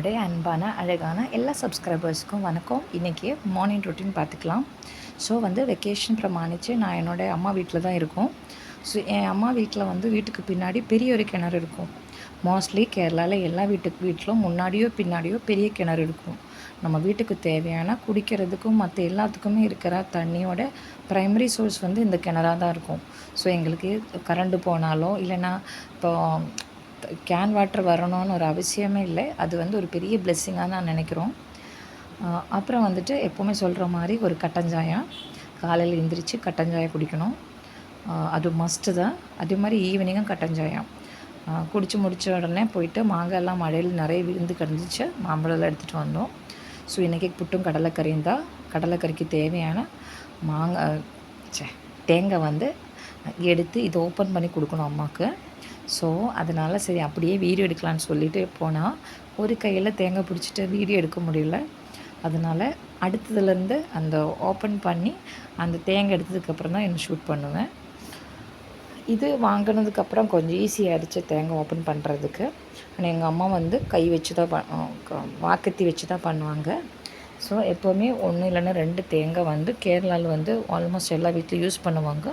என்னுடைய அன்பான அழகான எல்லா சப்ஸ்கிரைபர்ஸுக்கும் வணக்கம். இன்றைக்கி மார்னிங் ரொட்டீன் பார்த்துக்கலாம். ஸோ வெக்கேஷன் பிரமாணித்து நான் என்னோடய அம்மா வீட்டில் தான் இருக்கோம். ஸோ என் அம்மா வீட்டில் வீட்டுக்கு பின்னாடி பெரிய ஒரு கிணறு இருக்கும். மோஸ்ட்லி கேரளாவில் எல்லா வீட்டிலும் முன்னாடியோ பின்னாடியோ பெரிய கிணறு இருக்கும். நம்ம வீட்டுக்கு தேவையான குடிக்கிறதுக்கும் மற்ற எல்லாத்துக்குமே இருக்கிற தண்ணியோட ப்ரைமரி சோர்ஸ் இந்த கிணறாக தான் இருக்கும். ஸோ எங்களுக்கு கரண்டு போனாலோ இல்லைன்னா இப்போ கேன் வாட்டர் வரணும்னு ஒரு அவசியமே இல்லை. அது ஒரு பெரிய பிளெஸ்ஸிங்காக தான் நினைக்கிறோம். அப்புறம் எப்போவுமே சொல்கிற மாதிரி ஒரு கட்டஞ்சாயம் காலையில் எழுந்திரிச்சு கட்டஞ்சாயம் குடிக்கணும். அது மஸ்ட்டு தான். அதே மாதிரி ஈவினிங்கும் கட்டஞ்சாயம் குடித்து முடித்த உடனே போயிட்டு மாங்காயெல்லாம் மழையில் நிறைய விழுந்து கிடந்துச்சு. மாம்பழம்லாம் எடுத்துகிட்டு வந்தோம். ஸோ இன்றைக்கி புட்டும் கடலைக்கறியும் தான். கடலைக்கறிக்கு தேவையான தேங்காய் எடுத்து இதை ஓப்பன் பண்ணி கொடுக்கணும் அம்மாவுக்கு. ஸோ அதனால் சரி அப்படியே வீடியோ எடுக்கலான்னு சொல்லிட்டு போனால் ஒரு கையில் தேங்காய் பிடிச்சிட்டு வீடியோ எடுக்க முடியல. அதனால் அடுத்ததுலேருந்து அந்த ஓப்பன் பண்ணி அந்த தேங்காய் எடுத்ததுக்கப்புறம் தான் என்ன ஷூட் பண்ணுவேன். இது வாங்கினதுக்கப்புறம் கொஞ்சம் ஈஸியாகிடுச்சு தேங்காய் ஓப்பன் பண்ணுறதுக்கு. ஆனால் எங்கள் அம்மா கை வச்சு தான் வாக்கத்தி வச்சு தான் பண்ணுவாங்க. ஸோ எப்போவுமே ஒன்று இல்லைன்னா 2 தேங்காய் கேரளாவில் ஆல்மோஸ்ட் எல்லா வீட்லையும் யூஸ் பண்ணுவாங்க.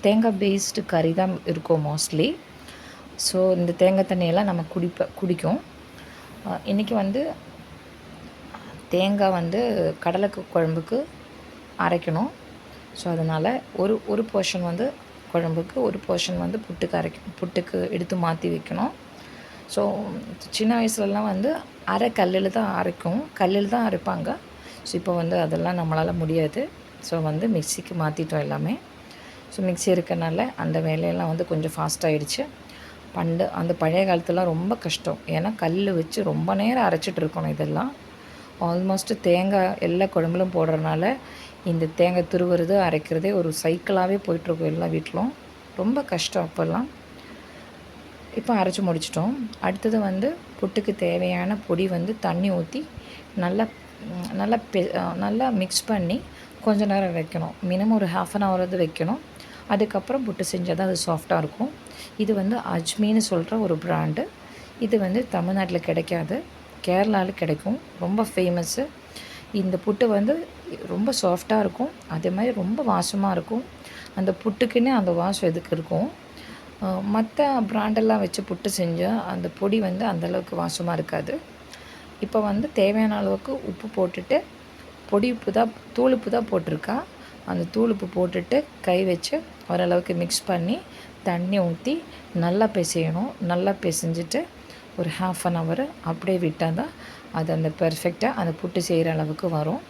தேங்காய் பேஸ்டு கறி தான் இருக்கும் மோஸ்ட்லி. ஸோ இந்த தேங்காய் தண்ணியெல்லாம் நம்ம குடிக்கும். இன்றைக்கி தேங்காய் கடலை குழம்புக்கு அரைக்கணும். ஸோ அதனால் ஒரு போர்ஷன் குழம்புக்கு, ஒரு போர்ஷன் புட்டுக்கு எடுத்து மாற்றி வைக்கணும். ஸோ சின்ன வயசுலலாம் அரை கல்லில் தான் கல்லில் தான் அரைப்பாங்க. ஸோ இப்போ அதெல்லாம் நம்மளால் முடியாது. ஸோ மிக்சிக்கு மாற்றிட்டோம் எல்லாமே. ஸோ மிக்சி இருக்கனால அந்த வேலையெல்லாம் கொஞ்சம் ஃபாஸ்ட்டாகிடுச்சு. அந்த பழைய காலத்துலாம் ரொம்ப கஷ்டம். ஏன்னா கல் வச்சு ரொம்ப நேரம் அரைச்சிட்டு இருக்கணும். இதெல்லாம் ஆல்மோஸ்ட்டு தேங்காய் எல்லா குழம்புலும் போடுறதுனால இந்த தேங்காய் துருவுறது அரைக்கிறதே ஒரு சைக்கிளாகவே போயிட்டுருக்கும் எல்லா வீட்டிலும். ரொம்ப கஷ்டம் அப்போல்லாம். இப்போ அரைச்சி முடிச்சிட்டோம். அடுத்தது புட்டுக்கு தேவையான பொடி தண்ணி ஊற்றி நல்லா மிக்ஸ் பண்ணி கொஞ்ச நேரம் வைக்கணும். மினிமம் ஒரு 1/2 hour வைக்கணும். அதுக்கப்புறம் புட்டு செஞ்சால் தான் அது சாஃப்டாக இருக்கும். இது அஜ்மின்னு சொல்கிற ஒரு பிராண்டு. இது தமிழ்நாட்டில் கிடைக்காது, கேரளாவில் கிடைக்கும். ரொம்ப ஃபேமஸ்ஸு. இந்த புட்டு ரொம்ப சாஃப்டாக இருக்கும். அதே மாதிரி ரொம்ப வாசமாக இருக்கும். அந்த புட்டுக்குன்னே அந்த வாசம் எதுக்கு இருக்கும். மற்ற பிராண்டெல்லாம் வச்சு புட்டு செஞ்சால் அந்த பொடி அந்தளவுக்கு வாசமாக இருக்காது. இப்போ தேவையான அளவுக்கு உப்பு போட்டுட்டு, பொடி உப்பு தான், தூள் உப்பு தான் போட்டிருக்கா. அந்த தூள் உப்பு போட்டுட்டு கை வச்சு ஓரளவுக்கு மிக்ஸ் பண்ணி தண்ணி ஊற்றி நல்லா பிசையணும். நல்லா பிசைஞ்சிட்டு ஒரு 1/2 hour அப்படியே விட்டால் தான் அது அந்த பெர்ஃபெக்டாக அந்த புட்டு செய்கிற அளவுக்கு வரும்.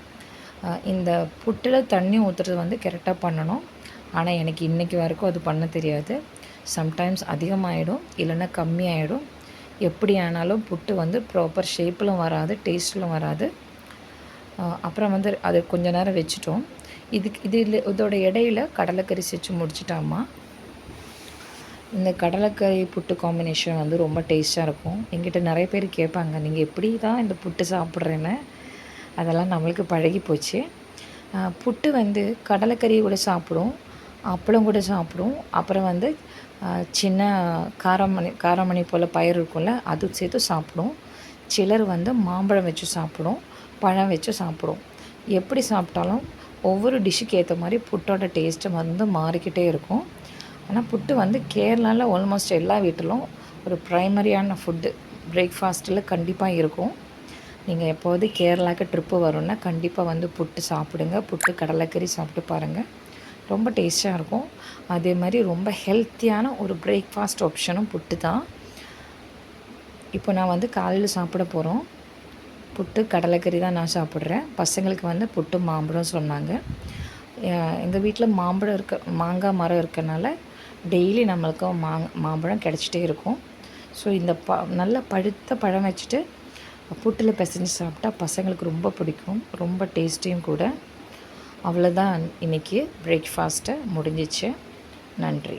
இந்த புட்டில் தண்ணி ஊற்றுறது கரெக்டாக பண்ணணும். ஆனால் எனக்கு இன்றைக்கி வரைக்கும் அது பண்ண தெரியாது. சம்டைம்ஸ் அதிகமாகிடும், இல்லைன்னா கம்மியாகிடும். எப்படி ஆனாலும் புட்டு ப்ராப்பர் ஷேப்பிலும் வராது, டேஸ்ட்டிலும் வராது. அப்புறம் அது கொஞ்சம் நேரம் வச்சுட்டோம். இதோட இடையில கடலைக்கறி செஞ்சு முடிச்சிட்டாமா. இந்த கடலைக்கறி புட்டு காம்பினேஷன் ரொம்ப டேஸ்ட்டாக இருக்கும். எங்கிட்ட நிறைய பேர் கேட்பாங்க, நீங்கள் எப்படி தான் இந்த புட்டு சாப்பிட்றேன்னு. அதெல்லாம் நம்மளுக்கு பழகி போச்சு. புட்டு கடலைக்கறி கூட சாப்பிடும், அப்பளம் கூட சாப்பிடும். அப்புறம் சின்ன காரமணி போல் பயிர் இருக்கும்ல, அது சேர்த்து சாப்பிடும். சிலர் மாம்பழம் வச்சு சாப்பிடும், பழம் வச்சு சாப்பிடும். எப்படி சாப்பிட்டாலும் ஒவ்வொரு டிஷ்ஷுக்கு ஏற்ற மாதிரி புட்டோட டேஸ்ட்டு மாறிக்கிட்டே இருக்கும். ஆனால் புட்டு கேரளாவில் ஆல்மோஸ்ட் எல்லா வீட்டிலும் ஒரு ப்ரைமரியான ஃபுட்டு பிரேக்ஃபாஸ்ட்டில் கண்டிப்பாக இருக்கும். நீங்கள் எப்போது கேரளாவுக்கு ட்ரிப்பு வரும்னா கண்டிப்பாக புட்டு சாப்பிடுங்க. புட்டு கடலைக்கறி சாப்பிட்டு பாருங்கள், ரொம்ப டேஸ்ட்டாக இருக்கும். அதே மாதிரி ரொம்ப ஹெல்த்தியான ஒரு பிரேக்ஃபாஸ்ட் ஆப்ஷனும் புட்டு தான். இப்போ நான் காலையில் சாப்பிட போகிறோம். புட்டு கடலைக்கறி தான் நான் சாப்பிட்றேன். பசங்களுக்கு புட்டு மாம்பழம் சொன்னாங்க. எங்கள் வீட்டில் மாங்காய் மரம் இருக்கனால டெய்லி நம்மளுக்கு மாம்பழம் கிடச்சிட்டே இருக்கும். ஸோ இந்த நல்ல பழுத்த பழம் வச்சுட்டு புட்டில் பிசைஞ்சு சாப்பிட்டா பசங்களுக்கு ரொம்ப பிடிக்கும், ரொம்ப டேஸ்டியும் கூட. அவ்வளோதான், இன்றைக்கி பிரேக்ஃபாஸ்ட்டை முடிஞ்சிச்சு. நன்றி.